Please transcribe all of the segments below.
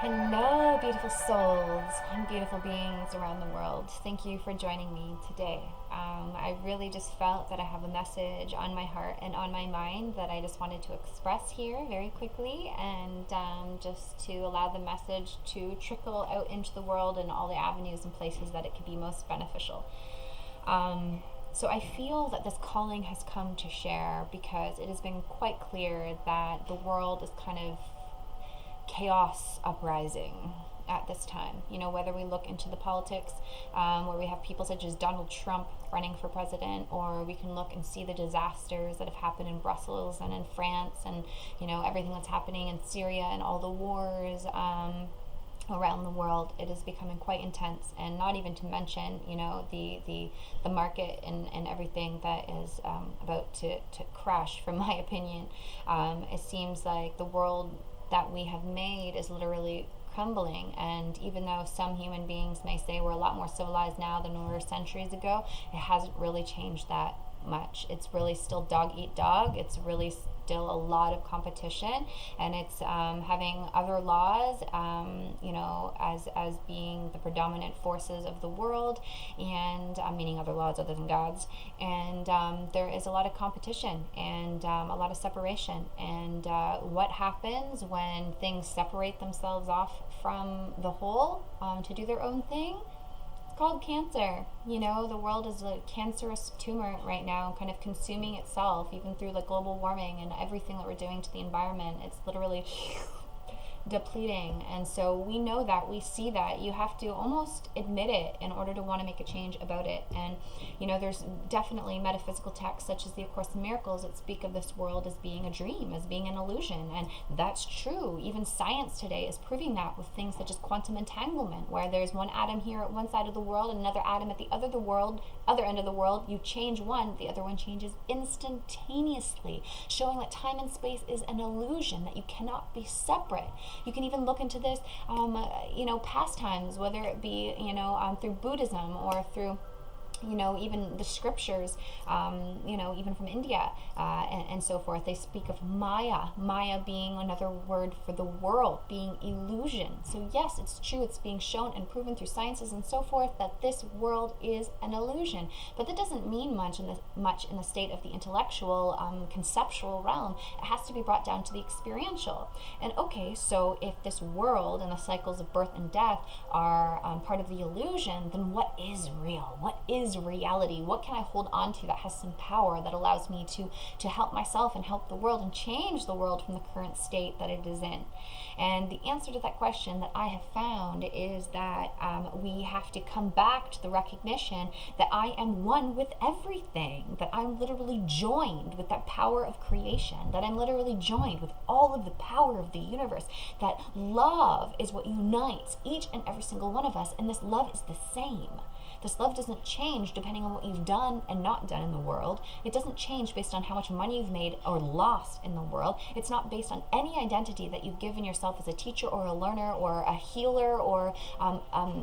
Hello, beautiful souls and beautiful beings around the world. Thank you for joining me today. I really just felt that I have a message on my heart and on my mind that I just wanted to express here very quickly and just to allow the message to trickle out into the world and all the avenues and places that it could be most beneficial. So I feel that this calling has come to share because it has been quite clear that the world is kind of chaos uprising at this time. You know, whether we look into the politics, where we have people such as Donald Trump running for president, or we can look and see the disasters that have happened in Brussels and in France, and you know everything that's happening in Syria and all the wars. Around the world, it is becoming quite intense, and not even to mention, you know, the market and everything that is about to crash. From my opinion, it seems like the world that we have made is literally crumbling. And even though some human beings may say we're a lot more civilized now than we were centuries ago, it hasn't really changed that much. It's really still dog eat dog. It's really still a lot of competition, and it's having other laws, you know, as being the predominant forces of the world, and meaning other laws other than God's. And there is a lot of competition and a lot of separation. And what happens when things separate themselves off from the whole to do their own thing? Called cancer. You know, the world is a cancerous tumor right now, kind of consuming itself, even through like global warming and everything that we're doing to the environment. It's literally depleting. And so we know that, we see that. You have to almost admit it in order to want to make a change about it. And you know, there's definitely metaphysical texts such as the Course in Miracles that speak of this world as being a dream, as being an illusion, and that's true. Even science today is proving that with things such as quantum entanglement, where there's one atom here at one side of the world and another atom at the other end of the world. You change one, the other one changes instantaneously, showing that time and space is an illusion, that you cannot be separate. You can even look into this, you know, pastimes, whether it be, you know, through Buddhism or through, you know, even the scriptures, you know, even from India and so forth. They speak of Maya being another word for the world, being illusion. So yes, it's true, it's being shown and proven through sciences and so forth that this world is an illusion. But that doesn't mean much in the state of the intellectual, conceptual realm. It has to be brought down to the experiential. And okay, so if this world and the cycles of birth and death are part of the illusion, then what is real? What is reality? What can I hold on to that has some power, that allows me to help myself and help the world and change the world from the current state that it is in? And the answer to that question that I have found is that we have to come back to the recognition that I am one with everything, that I'm literally joined with that power of creation, that I'm literally joined with all of the power of the universe, that love is what unites each and every single one of us, and this love is the same. This love doesn't change depending on what you've done and not done in the world. It doesn't change based on how much money you've made or lost in the world. It's not based on any identity that you've given yourself as a teacher or a learner or a healer or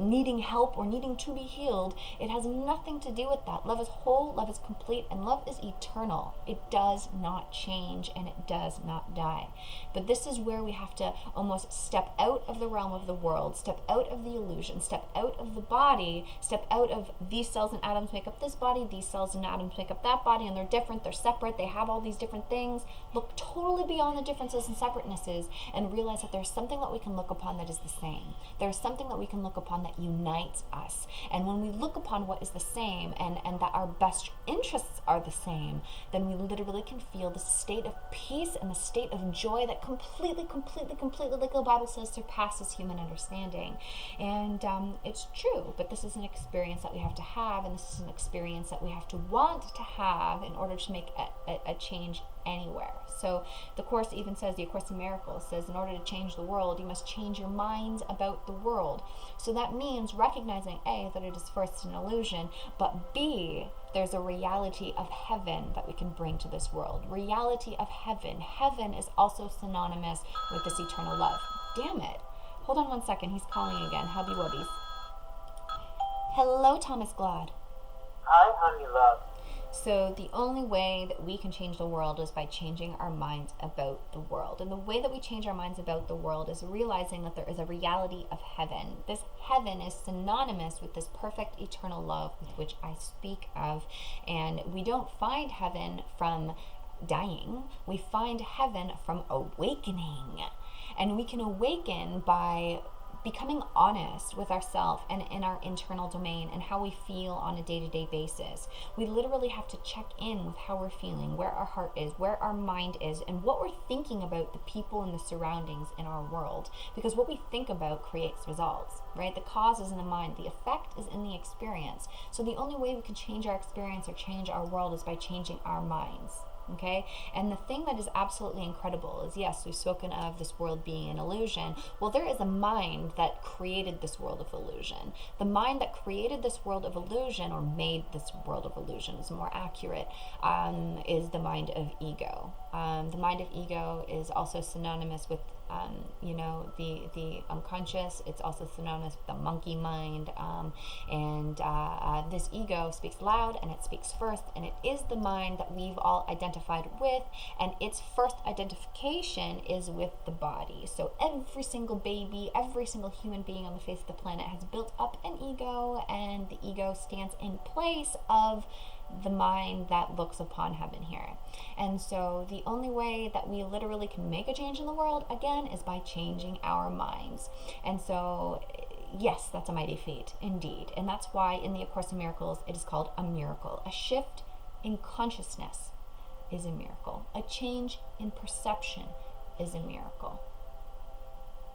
needing help or needing to be healed. It has nothing to do with that. Love is whole, love is complete, and love is eternal. It does not change and it does not die. But this is where we have to almost step out of the realm of the world, step out of the illusion, step out of the body, step out of these cells and atoms make up this body, these cells and atoms make up that body, and they're different, they're separate, they have all these different things. Look totally beyond the differences and separatenesses and realize that there's something that we can look upon that is the same. There's something that we can look upon that unites us. And when we look upon what is the same and that our best interests are the same, then we literally can feel the state of peace and the state of joy that completely, like the Bible says, surpasses human understanding. And it's true, but this is an experience that we have to have, and this is an experience that we have to want to have in order to make a change anywhere. So the Course even says, the Course in Miracles says, in order to change the world, you must change your minds about the world. So that means recognizing A, that it is first an illusion, but B, there's a reality of heaven that we can bring to this world. Reality of heaven. Heaven is also synonymous with this eternal love. Damn it. Hold on one second. He's calling again. Hubby Wubbies. Hello, Thomas Glad. Hi, honey love. So the only way that we can change the world is by changing our minds about the world. And the way that we change our minds about the world is realizing that there is a reality of heaven. This heaven is synonymous with this perfect eternal love with which I speak of. And we don't find heaven from dying. We find heaven from awakening. And we can awaken by becoming honest with ourselves and in our internal domain and how we feel on a day-to-day basis. We literally have to check in with how we're feeling, where our heart is, where our mind is, and what we're thinking about the people and the surroundings in our world. Because what we think about creates results, right? The cause is in the mind, the effect is in the experience. So the only way we can change our experience or change our world is by changing our minds. Okay, and the thing that is absolutely incredible is, yes, we've spoken of this world being an illusion. Well, there is a mind that created this world of illusion. The mind that created this world of illusion, or made this world of illusion is more accurate, is the mind of ego. The mind of ego is also synonymous with the unconscious. It's also synonymous with the monkey mind, and this ego speaks loud and it speaks first, and it is the mind that we've all identified with, and its first identification is with the body. So every single baby, every single human being on the face of the planet has built up an ego, and the ego stands in place of the mind that looks upon heaven here. And so the only way that we literally can make a change in the world, again, is by changing our minds. And so yes, that's a mighty feat indeed. And that's why in the A Course in Miracles it is called a miracle. A shift in consciousness is a miracle. A change in perception is a miracle.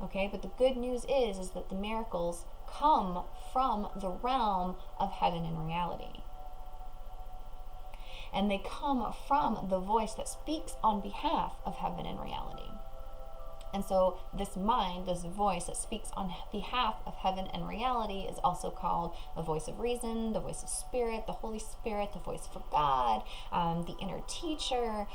Okay, but the good news is that the miracles come from the realm of heaven and reality. And they come from the voice that speaks on behalf of heaven and reality. And so this mind, this voice that speaks on behalf of heaven and reality, is also called the voice of reason, the voice of spirit, the Holy Spirit, the voice for God, the inner teacher,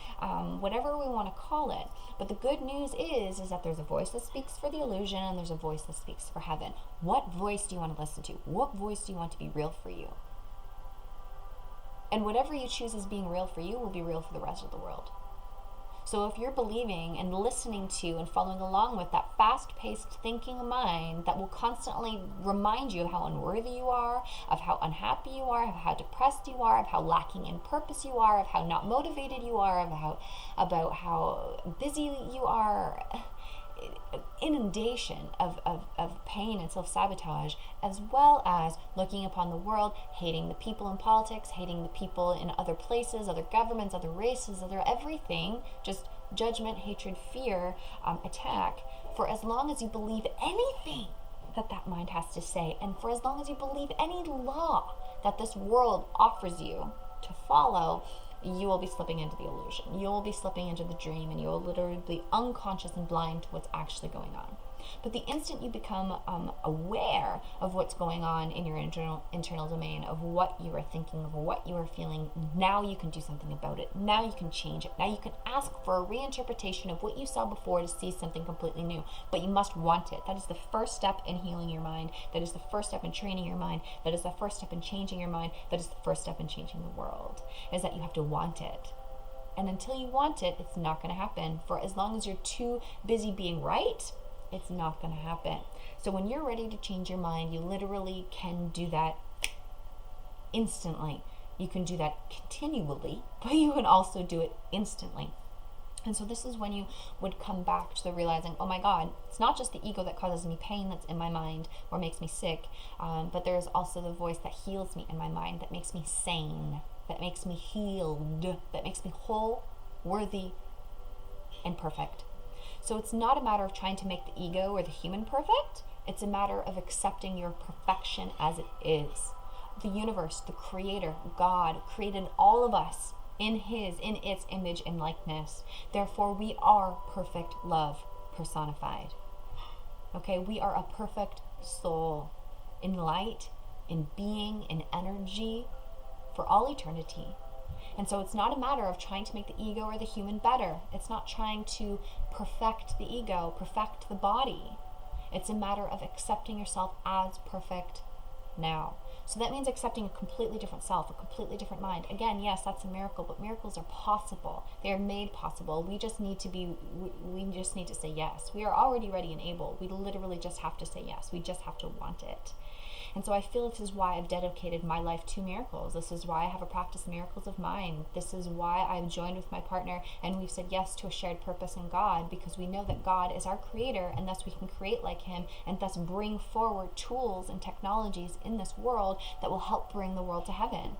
whatever we want to call it. But the good news is that there's a voice that speaks for the illusion, and there's a voice that speaks for heaven. What voice do you want to listen to? What voice do you want to be real for you? And whatever you choose as being real for you will be real for the rest of the world. So if you're believing and listening to and following along with that fast-paced thinking mind that will constantly remind you of how unworthy you are, of how unhappy you are, of how depressed you are, of how lacking in purpose you are, of how not motivated you are, about how busy you are, inundation of pain and self-sabotage, as well as looking upon the world, hating the people in politics, hating the people in other places, other governments, other races, other everything, just judgment, hatred, fear, attack, for as long as you believe anything that mind has to say, and for as long as you believe any law that this world offers you to follow, you will be slipping into the illusion. You will be slipping into the dream, and you will literally be unconscious and blind to what's actually going on. But the instant you become aware of what's going on in your internal domain, of what you are thinking, of what you are feeling, now you can do something about it. Now you can change it. Now you can ask for a reinterpretation of what you saw before to see something completely new. But you must want it. That is the first step in healing your mind. That is the first step in training your mind. That is the first step in changing your mind. That is the first step in changing the world, is that you have to want it. And until you want it, it's not going to happen. For as long as you're too busy being right, it's not going to happen. So when you're ready to change your mind, you literally can do that instantly. You can do that continually, but you can also do it instantly. And so this is when you would come back to the realizing, oh my God, it's not just the ego that causes me pain that's in my mind or makes me sick, but there's also the voice that heals me in my mind, that makes me sane, that makes me healed, that makes me whole, worthy, and perfect. So it's not a matter of trying to make the ego or the human perfect. It's a matter of accepting your perfection as it is. The universe, the creator, God, created all of us in its image and likeness. Therefore, we are perfect love personified. Okay, we are a perfect soul in light, in being, in energy for all eternity. And so it's not a matter of trying to make the ego or the human better. It's not trying to perfect the ego, perfect the body. It's a matter of accepting yourself as perfect now. So that means accepting a completely different self, a completely different mind. Again, yes, that's a miracle, but miracles are possible. They are made possible. We just need to say yes. We are already ready and able. We literally just have to say yes. We just have to want it. And so I feel this is why I've dedicated my life to miracles. This is why I have a practice, Miracles of Mind. This is why I've joined with my partner and we've said yes to a shared purpose in God, because we know that God is our creator and thus we can create like him and thus bring forward tools and technologies in this world that will help bring the world to heaven.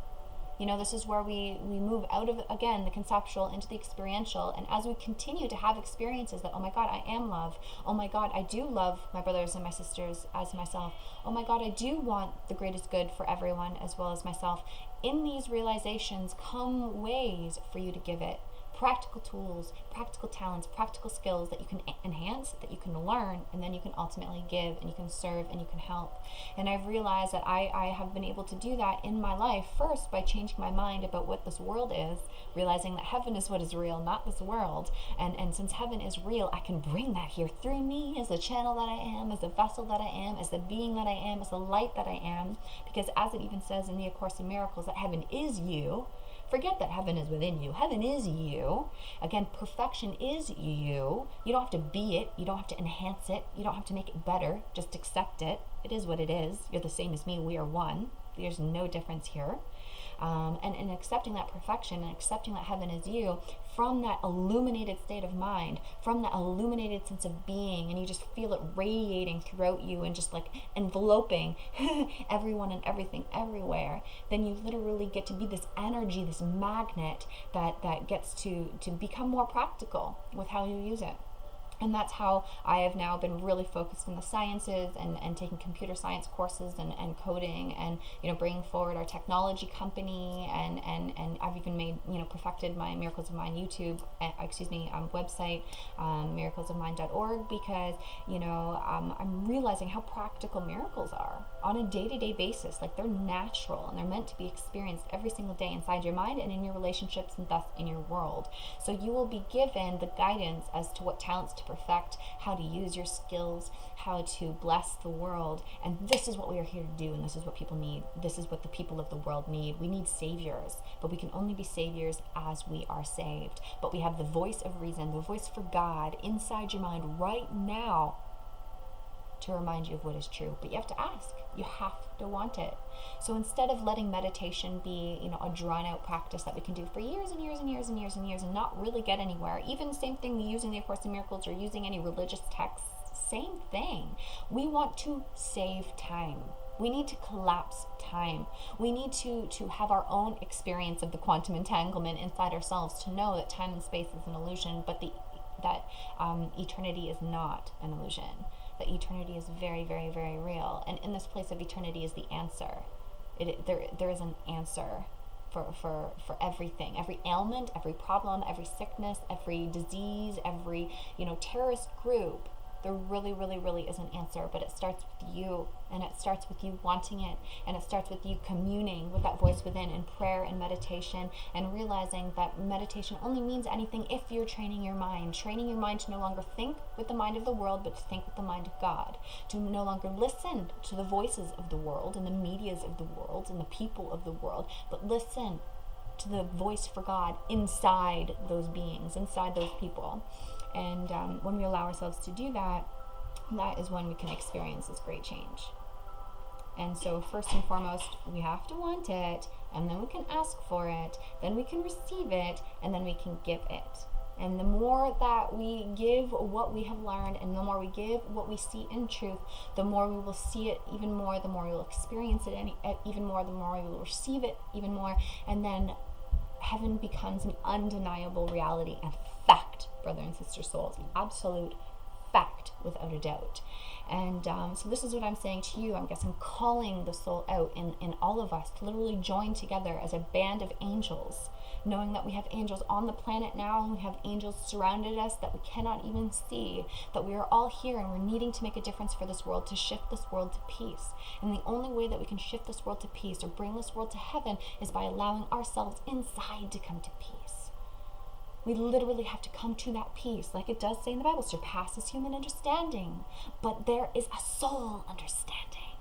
This is where we move out of, again, the conceptual into the experiential. And as we continue to have experiences that, oh my God, I am love. Oh my God, I do love my brothers and my sisters as myself. Oh my God, I do want the greatest good for everyone as well as myself. In these realizations come ways for you to give it. Practical tools, practical talents, practical skills that you can enhance, that you can learn, and then you can ultimately give, and you can serve, and you can help. And I've realized that I have been able to do that in my life, first by changing my mind about what this world is, realizing that heaven is what is real, not this world. And since heaven is real, I can bring that here through me as the channel that I am, as the vessel that I am, as the being that I am, as the light that I am. Because as it even says in the A Course in Miracles, that heaven is you. Forget that heaven is within you. Heaven is you. Again, perfection is you. You don't have to be it. You don't have to enhance it. You don't have to make it better. Just accept it. It is what it is. You're the same as me. We are one. There's no difference here. And accepting that perfection and accepting that heaven is you from that illuminated state of mind, from that illuminated sense of being, and you just feel it radiating throughout you and just like enveloping everyone and everything everywhere, then you literally get to be this energy, this magnet that gets to become more practical with how you use it. And that's how I have now been really focused on the sciences and taking computer science courses and coding and, bringing forward our technology company. And I've even made, perfected my Miracles of Mind YouTube, website, miraclesofmind.org, because, I'm realizing how practical miracles are on a day-to-day basis. Like, they're natural and they're meant to be experienced every single day inside your mind and in your relationships and thus in your world. So you will be given the guidance as to what talents to perfect, how to use your skills, how to bless the world. And this is what we are here to do, and this is what people need. This is what the people of the world need. We need saviors, but we can only be saviors as we are saved. But we have the voice of reason, the voice for God inside your mind right now to remind you of what is true. But you have to ask. You have to want it. So instead of letting meditation be, a drawn out practice that we can do for years and years and years and years and years and not really get anywhere, even the same thing using the A Course in Miracles or using any religious texts, same thing. We want to save time. We need to collapse time. We need to have our own experience of the quantum entanglement inside ourselves to know that time and space is an illusion, but that eternity is not an illusion. That eternity is very, very, very real. And in this place of eternity is the answer. There is an answer for everything. Every ailment, every problem, every sickness, every disease, every, terrorist group. There really, really, really is an answer, but it starts with you, and it starts with you wanting it, and it starts with you communing with that voice within in prayer and meditation, and realizing that meditation only means anything if you're training your mind to no longer think with the mind of the world, but to think with the mind of God, to no longer listen to the voices of the world and the medias of the world and the people of the world, but listen to the voice for God inside those beings, inside those people. And when we allow ourselves to do that, that is when we can experience this great change. And so first and foremost, we have to want it, and then we can ask for it, then we can receive it, and then we can give it. And the more that we give what we have learned, and the more we give what we see in truth, the more we will see it even more, the more we will experience it even more, the more we will receive it even more, and then heaven becomes an undeniable reality and fact, brother and sister souls, absolute fact without a doubt. And so this is what I'm saying to you. I guess I'm calling the soul out in all of us to literally join together as a band of angels, knowing that we have angels on the planet now, and we have angels surrounded us that we cannot even see, that we are all here and we're needing to make a difference for this world, to shift this world to peace. And the only way that we can shift this world to peace or bring this world to heaven is by allowing ourselves inside to come to peace. We literally have to come to that peace, like it does say in the Bible, surpasses human understanding. But there is a soul understanding.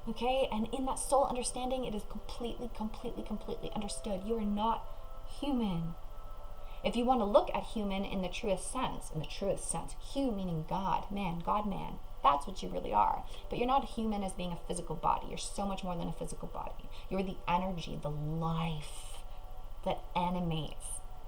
Okay? And in that soul understanding, it is completely, completely, completely understood. You are not human. If you want to look at human in the truest sense, Hu meaning God, man, God man, that's what you really are. But you're not human as being a physical body. You're so much more than a physical body. You're the energy, the life that animates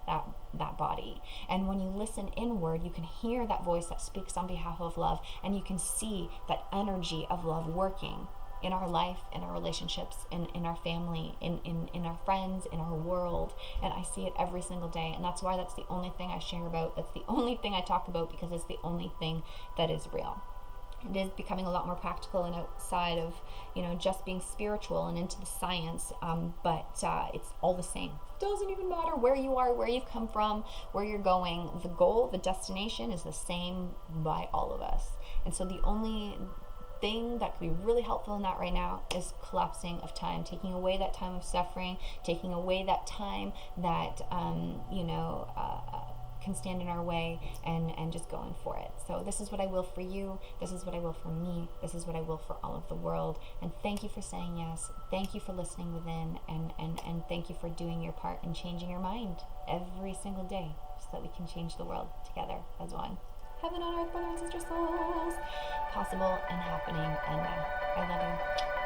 that body. And when you listen inward, you can hear that voice that speaks on behalf of love, and you can see that energy of love working in our life, in our relationships, in our family, in our friends, in our world. And I see it every single day. And that's why that's the only thing I share about. That's the only thing I talk about, because it's the only thing that is real. It is becoming a lot more practical and outside of, just being spiritual and into the science. But it's all the same. Doesn't even matter where you are, where you've come from, where you're going. The goal, the destination is the same by all of us. And so the only thing that could be really helpful in that right now is collapsing of time, taking away that time of suffering, taking away that time that can stand in our way, and just going for it. So this is what I will for you. This is what I will for me. This is what I will for all of the world. And thank you for saying yes. Thank you for listening within, and thank you for doing your part in changing your mind every single day, so that we can change the world together as one. Heaven on earth, brother and sister souls. Possible and happening, and I love you.